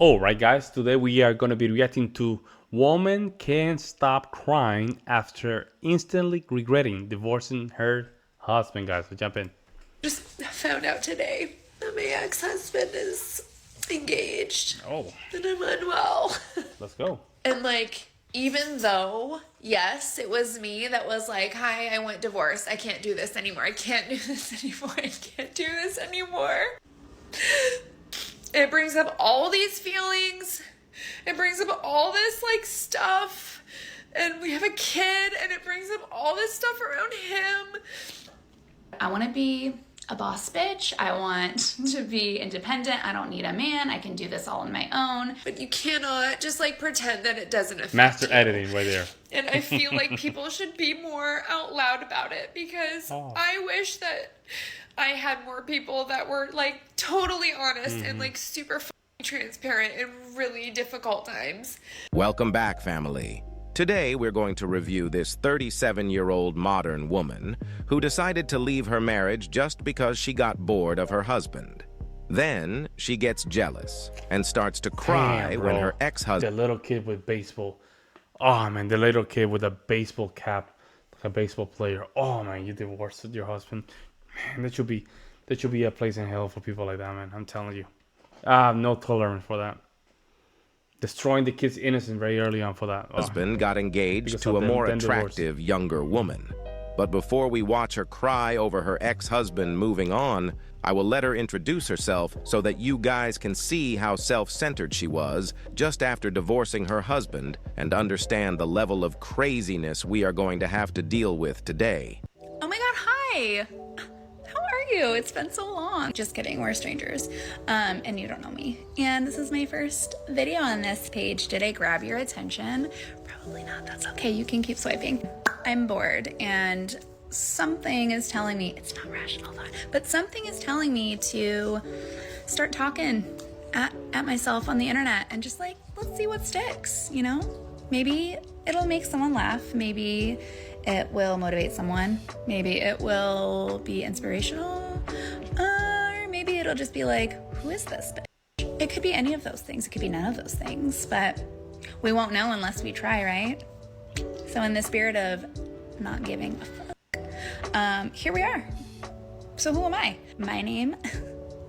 All right, guys, today we are going to be reacting to Woman Can't Stop Crying After Instantly Regretting Divorcing Her Husband, guys. So jump in. Just found out today that my ex-husband is engaged Oh, and I'm unwell. let's go. And even though, yes, it was me that was like, hi, I want divorce. I can't do this anymore. I can't do this anymore. I can't do this anymore. It brings up all these feelings. It brings up all this stuff. And we have a kid and it brings up all this stuff around him. I want to be a boss bitch. I want to be independent. I don't need a man. I can do this all on my own. But you cannot just pretend that it doesn't affect Master you. editing right there. And I feel like people should be more out loud about it because I wish that I had more people that were totally honest and super transparent in really difficult times. Welcome back, family. Today, we're going to review this 37-year-old modern woman who decided to leave her marriage just because she got bored of her husband. Then, she gets jealous and starts to cry Damn, when bro. her ex-husband... The little kid with baseball. Oh, man, the little kid with a baseball cap, like a baseball player. Oh, man, you divorced your husband. Man, that should be a place in hell for people like that, man. I'm telling you. I have no tolerance for that. Destroying the kid's innocence very early on for that. husband got engaged Because to of a more them divorced. attractive, younger woman. But before we watch her cry over her ex-husband moving on, I will let her introduce herself so that you guys can see how self-centered she was just after divorcing her husband and understand the level of craziness we are going to have to deal with today. Oh my god, hi! How are you? It's been so long. Just kidding, we're strangers. And you don't know me. And this is my first video on this page. Did I grab your attention? Probably not, that's okay, you can keep swiping. I'm bored and something is telling me, it's not rational thought, but something is telling me to start talking at myself on the internet and just let's see what sticks, you know? Maybe it'll make someone laugh. Maybe it will motivate someone. Maybe it will be inspirational. Or maybe it'll just be like, who is this bitch? It could be any of those things. It could be none of those things, but we won't know unless we try, right? So in the spirit of not giving a fuck, here we are. So who am I? My name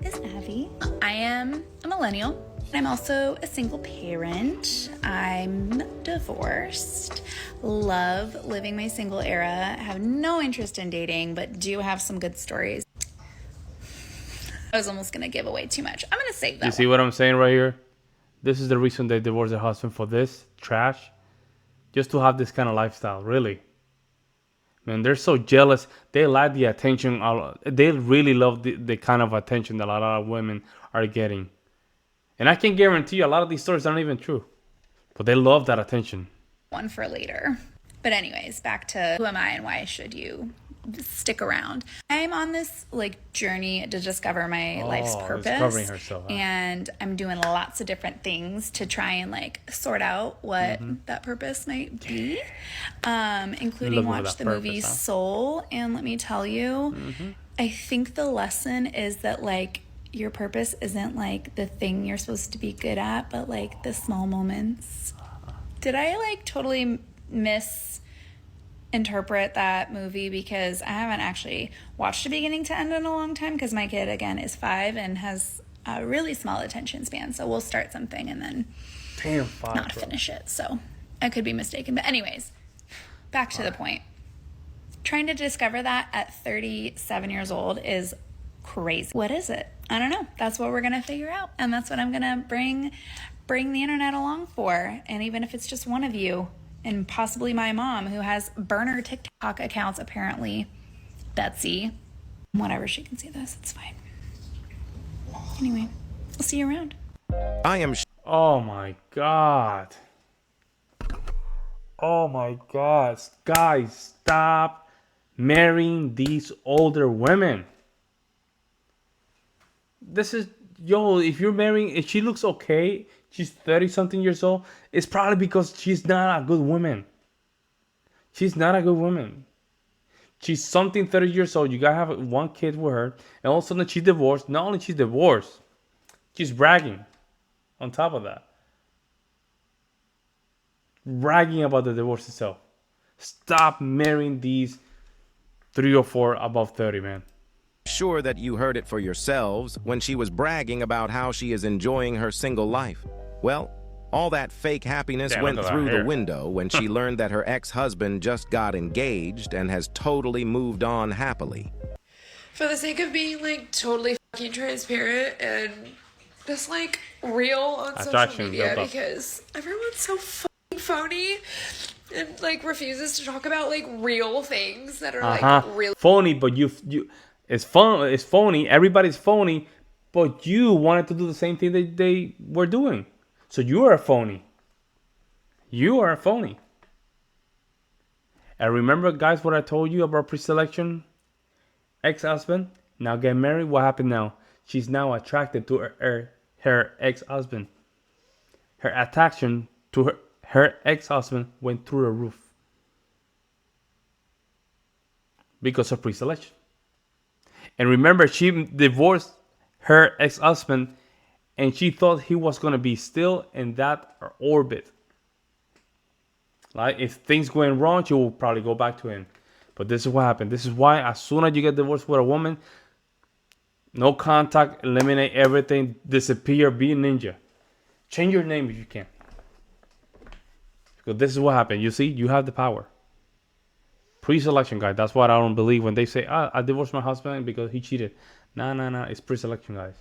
is Abby. I am a millennial. I'm also a single parent. I'm divorced. Love living my single era. Have no interest in dating, but do have some good stories. I was almost gonna give away too much. I'm gonna save that. You see what I'm saying right here? This is the reason they divorced their husband, for this trash. Just to have this kind of lifestyle, really. Man, they're so jealous. They like the attention. They really love the kind of attention that a lot of women are getting. And I can guarantee you a lot of these stories aren't even true. But they love that attention. One for later. But anyways, back to who am I and why should you stick around? I'm on this journey to discover my life's purpose. Discovering herself, huh? And I'm doing lots of different things to try and sort out what that purpose might be. Including watch the movie Soul. And let me tell you, I think the lesson is that your purpose isn't the thing you're supposed to be good at, but the small moments. Did I totally misinterpret that movie? Because I haven't actually watched the beginning to end in a long time because my kid, again, is 5 and has a really small attention span. So we'll start something and then not finish it. So I could be mistaken. But anyways, back to the point. Trying to discover that at 37 years old is crazy. What is it? I don't know. That's what we're gonna figure out, and that's what I'm gonna bring the internet along for. And even if it's just one of you, and possibly my mom, who has burner TikTok accounts, apparently, Betsy, whatever, she can see this. It's fine. Anyway, we'll see you around. I am Oh my god. Oh my god. Guys, stop marrying these older women. This is, if you're marrying, if she looks okay, she's 30 something years old, it's probably because she's not a good woman. She's not a good woman. She's something 30 years old. You gotta have one kid with her, and all of a sudden she's divorced. Not only she's divorced, she's bragging on top of that. Bragging about the divorce itself. Stop marrying these 3 or 4 above 30, man. Sure that you heard it for yourselves when she was bragging about how she is enjoying her single life. Well, all that fake happiness Damn, went look at that through the hair. window when she learned that her ex-husband just got engaged and has totally moved on happily. For the sake of being like totally fucking transparent and just like real on social Attraction media, built up. because everyone's so fucking phony and like refuses to talk about like real things that are like real. Phony, but you it's fun. It's phony. Everybody's phony, but you wanted to do the same thing that they were doing. So you are a phony. You are a phony. And remember, guys, what I told you about pre-selection? Ex-husband. Now get married. What happened now? She's now attracted to her ex-husband. Her attraction to her ex-husband went through the roof because of pre-selection. And remember, she divorced her ex-husband, and she thought he was going to be still in that orbit. Like, if things going wrong, she will probably go back to him. But this is what happened. This is why as soon as you get divorced with a woman, no contact, eliminate everything, disappear, be a ninja. Change your name if you can. Because this is what happened. You see, you have the power. Pre-selection, guys. That's what I don't believe when they say, I divorced my husband because he cheated. No. It's pre-selection, guys.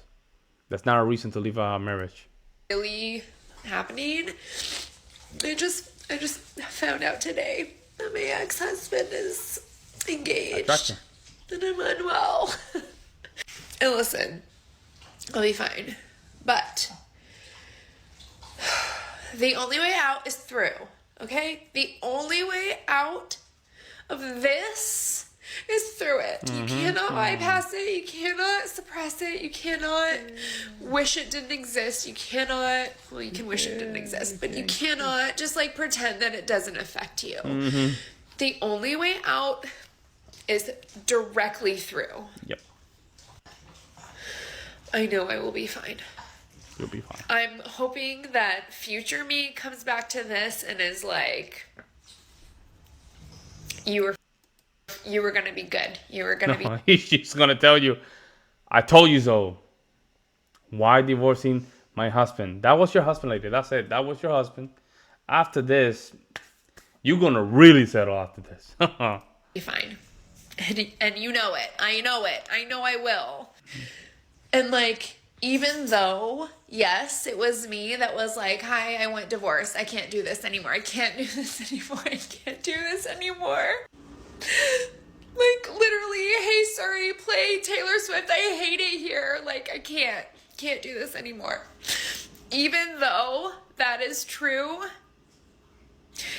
That's not a reason to leave a marriage. Really happening. I just found out today that my ex-husband is engaged. Attraction. And I'm unwell. And listen, I'll be fine. But the only way out is through. Okay? The only way out of this is through it. You cannot bypass it. You cannot suppress it. You cannot wish it didn't exist. You cannot, well, you can wish it didn't exist, but you cannot just like pretend that it doesn't affect you. The only way out is directly through. Yep. I know I will be fine. You'll be fine. I'm hoping that future me comes back to this and is like, you were gonna be good. You were gonna be. She's going to tell you, I told you so. Why divorcing my husband? That was your husband, lady. That's it. That was your husband. After this, you're going to really settle after this. Be fine. And you know it. I know it. I know I will. And like, even though, yes, it was me that was like, hi, I want divorced. I can't do this anymore. I can't do this anymore. I can't do this anymore. Like, literally, hey, sorry, play Taylor Swift. I hate it here. Like, I can't do this anymore. Even though that is true,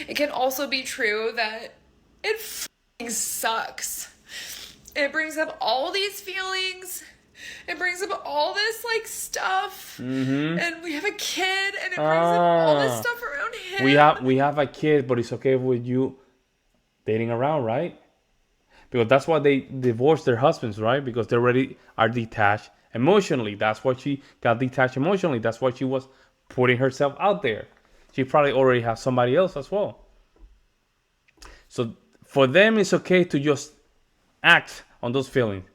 it can also be true that it f***ing sucks. It brings up all these feelings. It brings up all this, like, stuff. And we have a kid, and it brings up all this stuff around him. We have a kid, but it's okay with you dating around, right? Because that's why they divorced their husbands, right? Because they already are detached emotionally. That's why she got detached emotionally. That's why she was putting herself out there. She probably already has somebody else as well. So for them, it's okay to just act on those feelings.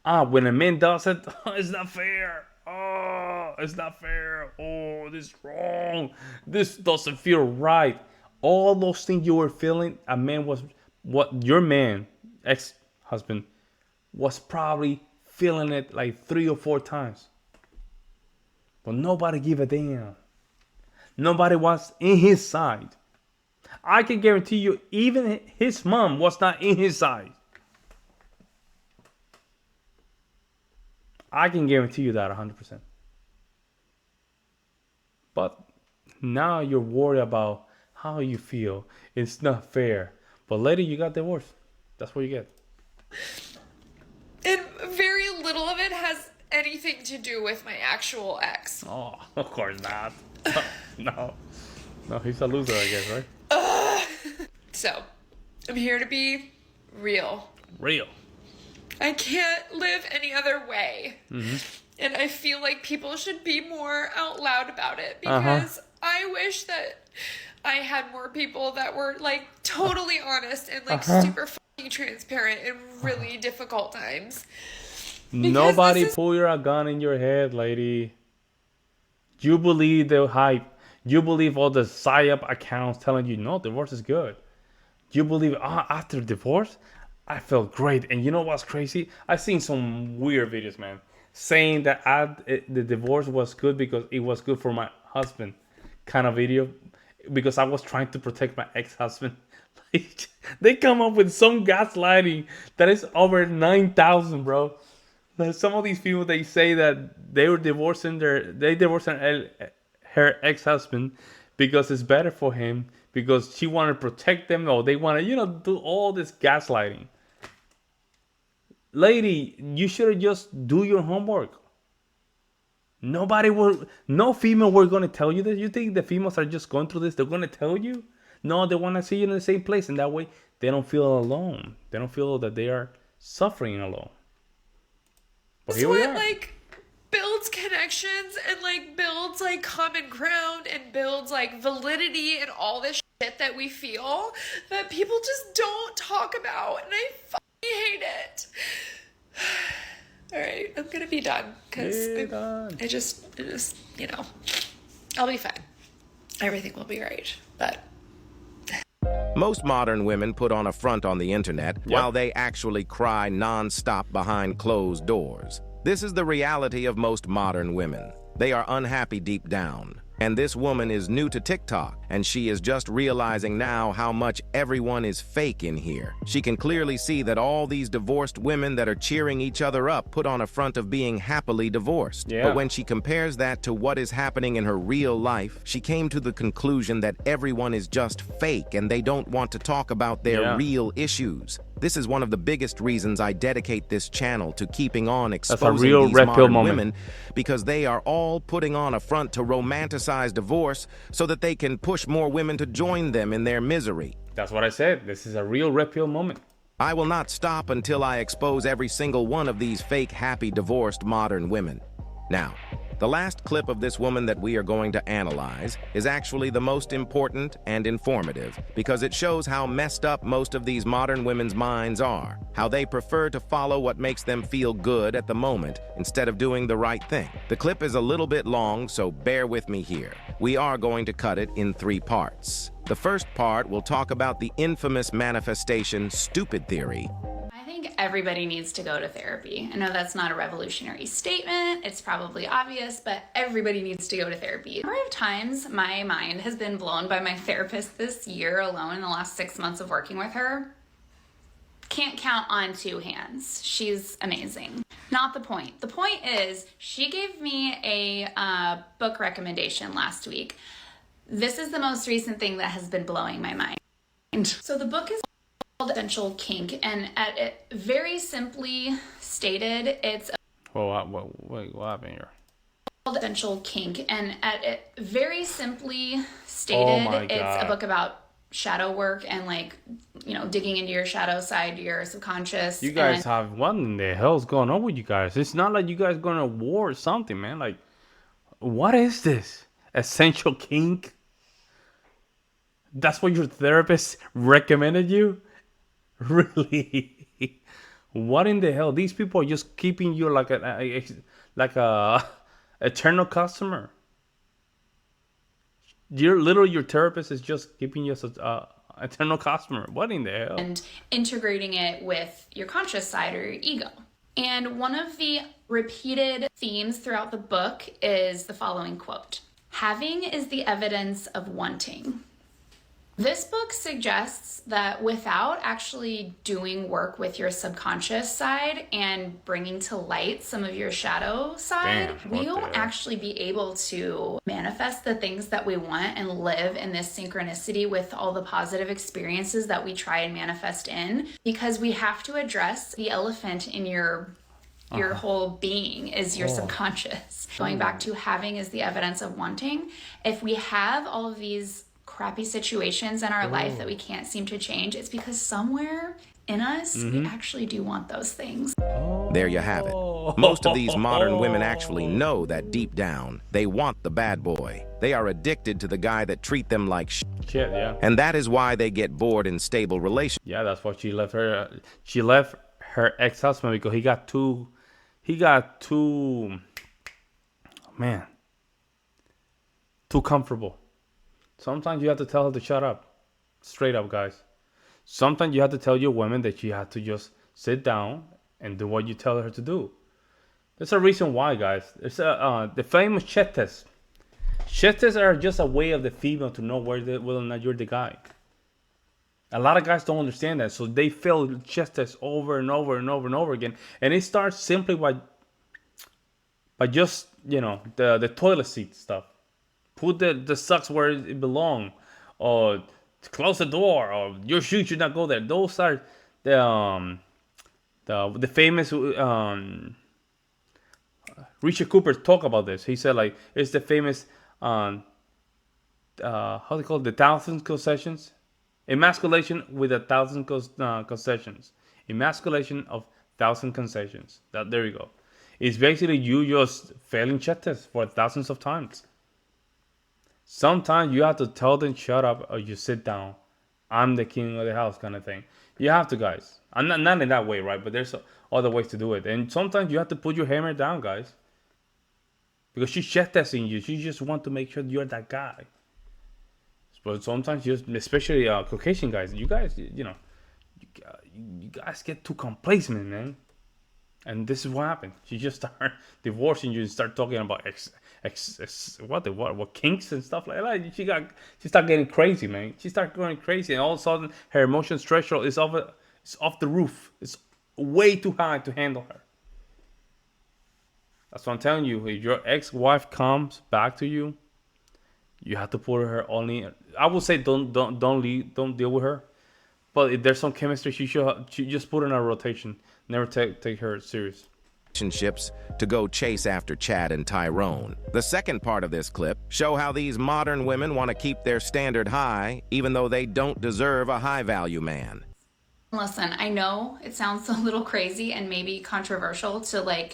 When a man does it, it's not fair. Oh, it's not fair. Oh, this is wrong. This doesn't feel right. All those things you were feeling, a man was, what your man, ex-husband, was probably feeling it like 3 or 4 times. But nobody give a damn. Nobody was in his side. I can guarantee you, even his mom was not in his side. I can guarantee you that 100%. But now you're worried about how you feel. It's not fair. But later you got divorced. That's what you get. And very little of it has anything to do with my actual ex. Oh, of course not. No, he's a loser, I guess, right? So, I'm here to be real. Real. I can't live any other way. And I feel like people should be more out loud about it because I wish that I had more people that were like totally honest and like super fucking transparent in really difficult times. Nobody pull your gun in your head, lady. You believe the hype. You believe all the psyop accounts telling you, no, divorce is good. You believe, after divorce, I felt great. And you know what's crazy? I've seen some weird videos, man, saying that the divorce was good because it was good for my husband kind of video. Because I was trying to protect my ex-husband. Like, they come up with some gaslighting that is over 9,000, bro. Like, some of these people, they say that they divorced her ex-husband because it's better for him because she wanted to protect them, or they want to, do all this gaslighting. Lady, you should have just do your homework. No female were going to tell you this. You think the females are just going through this? They're going to tell you? No, they want to see you in the same place. And that way, they don't feel alone. They don't feel that they are suffering alone. But That's what, like, builds connections and, like, builds, like, common ground and builds, like, validity and all this shit that we feel that people just don't talk about. And I fucking hate it. All right, I'm gonna be done because I just, I'll be fine. Everything will be right, but. Most modern women put on a front on the internet while they actually cry non-stop behind closed doors. This is the reality of most modern women. They are unhappy deep down. And this woman is new to TikTok, and she is just realizing now how much everyone is fake in here. She can clearly see that all these divorced women that are cheering each other up put on a front of being happily divorced. But when she compares that to what is happening in her real life, she came to the conclusion that everyone is just fake and they don't want to talk about their real issues. This is one of the biggest reasons I dedicate this channel to keeping on exposing these modern women, because they are all putting on a front to romanticize divorce so that they can push more women to join them in their misery. That's what I said. This is a real red pill moment. I will not stop until I expose every single one of these fake, happy, divorced modern women. Now, the last clip of this woman that we are going to analyze is actually the most important and informative because it shows how messed up most of these modern women's minds are, how they prefer to follow what makes them feel good at the moment instead of doing the right thing. The clip is a little bit long, so bear with me here. We are going to cut it in 3 parts. The first part will talk about the infamous manifestation stupid theory. I think everybody needs to go to therapy. I know that's not a revolutionary statement. It's probably obvious, but everybody needs to go to therapy. The number of times my mind has been blown by my therapist this year alone in the last 6 months of working with her, can't count on 2 hands. She's amazing. Not the point. The point is she gave me a book recommendation last week. This is the most recent thing that has been blowing my mind. So the book is called Essential Kink, and at it very simply stated, it's what happened here? Called Essential Kink, and at it very simply stated, it's a book about shadow work and like, digging into your shadow side, your subconscious. You guys have, what in the hell's going on with you guys? It's not like you guys going to war or something, man. Like, what is this? Essential Kink? That's what your therapist recommended you? Really? What in the hell? These people are just keeping you like a eternal customer. Your therapist is just keeping you as a eternal customer. What in the hell? And integrating it with your conscious side or your ego. And one of the repeated themes throughout the book is the following quote: "Having is the evidence of wanting." This book suggests that without actually doing work with your subconscious side and bringing to light some of your shadow side, we won't actually be able to manifest the things that we want and live in this synchronicity with all the positive experiences that we try and manifest in, because we have to address the elephant in your whole being is your subconscious. Going back to having is the evidence of wanting. If we have all of these crappy situations in our life that we can't seem to change, it's because somewhere in us, we actually do want those things. There you have it. Most of these modern women actually know that deep down, they want the bad boy. They are addicted to the guy that treat them like shit. Shit, yeah. And that is why they get bored in stable relationships. Yeah, that's why she left her. She left her ex-husband because he got too. Man, too comfortable. Sometimes you have to tell her to shut up. Straight up, guys. Sometimes you have to tell your women that you have to just sit down and do what you tell her to do. There's a reason why, guys. It's the famous chet test. Chet tests are just a way of the female to know whether or not you're the guy. A lot of guys don't understand that, so they fail chet tests over and over and over and over again. And it starts simply by just, the toilet seat stuff. Put the socks where it belong, or close the door, or your shoes should not go there. Those are the famous Richard Cooper talk about this. He said like it's the famous how they call it, the 1,000 concessions, emasculation with 1,000 concessions, emasculation of 1,000 concessions. There you go. It's basically you just failing check tests for thousands of times. Sometimes you have to tell them shut up or you sit down. I'm the king of the house kind of thing. You have to, guys. I'm not in that way, right? But there's other ways to do it. And sometimes you have to put your hammer down, guys. Because she's check testing you. She just want to make sure you're that guy. But sometimes, especially Caucasian guys, you guys, you guys get too complacent, man. And this is what happened. She just start divorcing you and start talking about what kinks and stuff like that. She start getting crazy, man. She start going crazy, and all of a sudden her emotion threshold is off the roof. It's way too high to handle her. That's what I'm telling you. If your ex-wife comes back to you, you have to put her only. I would say don't deal with her. But if there's some chemistry, she just put her in a rotation. Never take her serious. Relationships to go chase after Chad and Tyrone. The second part of this clip show how these modern women want to keep their standard high, even though they don't deserve a high-value man. Listen, I know it sounds a little crazy and maybe controversial to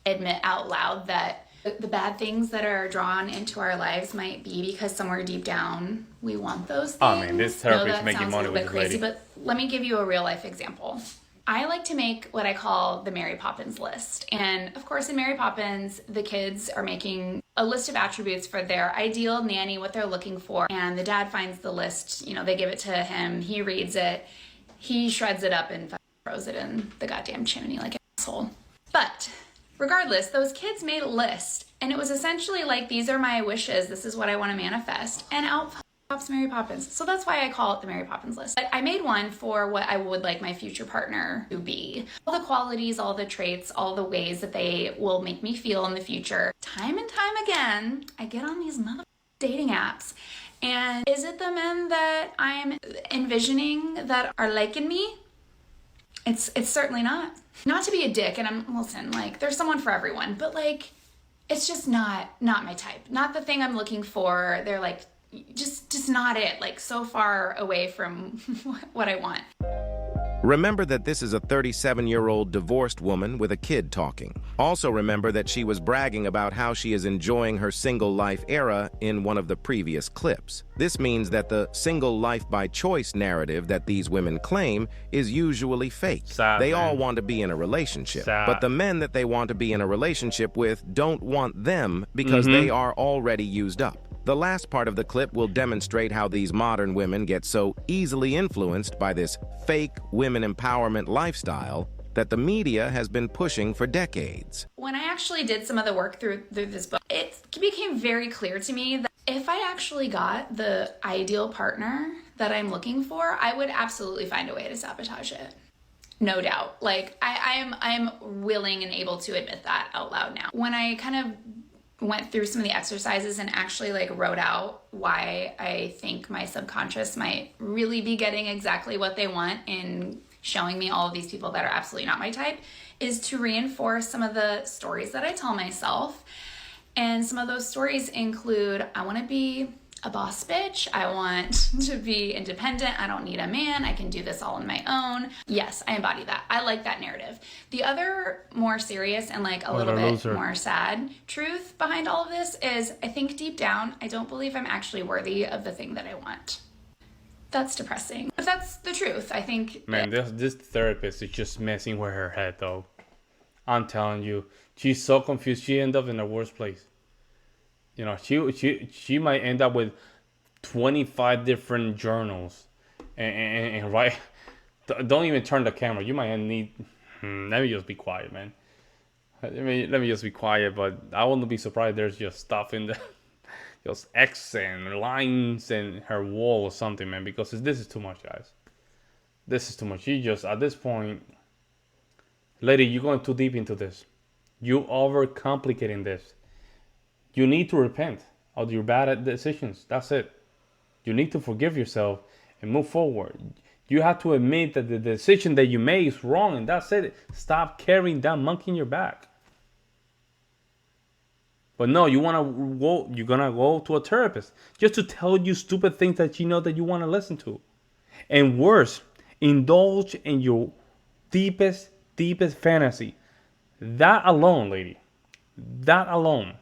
admit out loud that the bad things that are drawn into our lives might be because somewhere deep down we want those things. Oh man, this therapy is making money with this crazy, lady. but let me give you a real life example. I like to make what I call the Mary Poppins list. And of course, in Mary Poppins, the kids are making a list of attributes for their ideal nanny, what they're looking for. And the dad finds the list, they give it to him, he reads it, he shreds it up and throws it in the goddamn chimney like an asshole. But regardless, those kids made a list, and it was essentially like, these are my wishes, this is what I want to manifest, and out pops Mary Poppins. So that's why I call it the Mary Poppins list. But I made one for what I would like my future partner to be. All the qualities, all the traits, all the ways that they will make me feel in the future. Time and time again, I get on these dating apps, and is it the men that I'm envisioning that are liking me? It's certainly not. Not to be a dick, and listen, there's someone for everyone, but it's just not my type. Not the thing I'm looking for. They're just not it. So far away from what I want. Remember that this is a 37-year-old divorced woman with a kid talking. Also remember that she was bragging about how she is enjoying her single life era in one of the previous clips. This means that the single life by choice narrative that these women claim is usually fake. They all want to be in a relationship, but the men that they want to be in a relationship with don't want them because they are already used up. The last part of the clip will demonstrate how these modern women get so easily influenced by this fake women empowerment lifestyle that the media has been pushing for decades. When I actually did some of the work through this book, it became very clear to me that if I actually got the ideal partner that I'm looking for, I would absolutely find a way to sabotage it. No doubt. I'm willing and able to admit that out loud now. When I kind of went through some of the exercises and actually wrote out why I think my subconscious might really be getting exactly what they want in showing me all of these people that are absolutely not my type, is to reinforce some of the stories that I tell myself. And some of those stories include, I want to be a boss bitch. I want to be independent. I don't need a man. I can do this all on my own. Yes, I embody that. I like that narrative. The other more serious and like a Or little the bit loser. more sad truth behind all of this is I think deep down, I don't believe I'm actually worthy of the thing that I want. That's depressing. But that's the truth. I think. Man, this therapist is just messing with her head, though. I'm telling you, she's so confused. She end up in the worst place. You know, she might end up with 25 different journals, and write. Don't even turn the camera. You might need. Let me just be quiet, man. Let me just be quiet. But I wouldn't be surprised. There's just stuff in the just X and lines and her wall or something, man. Because this is too much, guys. This is too much. She just at this point, lady, you're going too deep into this. You overcomplicating this. You need to repent of your bad decisions. That's it. You need to forgive yourself and move forward. You have to admit that the decision that you made is wrong, and that's it. Stop carrying that monkey in your back. But no, you're gonna go to a therapist just to tell you stupid things that you know that you want to listen to. And worse, indulge in your deepest fantasy. That alone, lady, that alone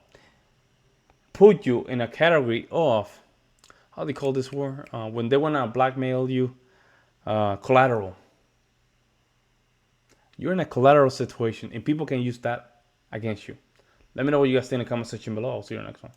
put you in a category of, how do they call this word? When they want to blackmail you, collateral. You're in a collateral situation, and people can use that against you. Let me know what you guys think in the comment section below. I'll see you in the next one.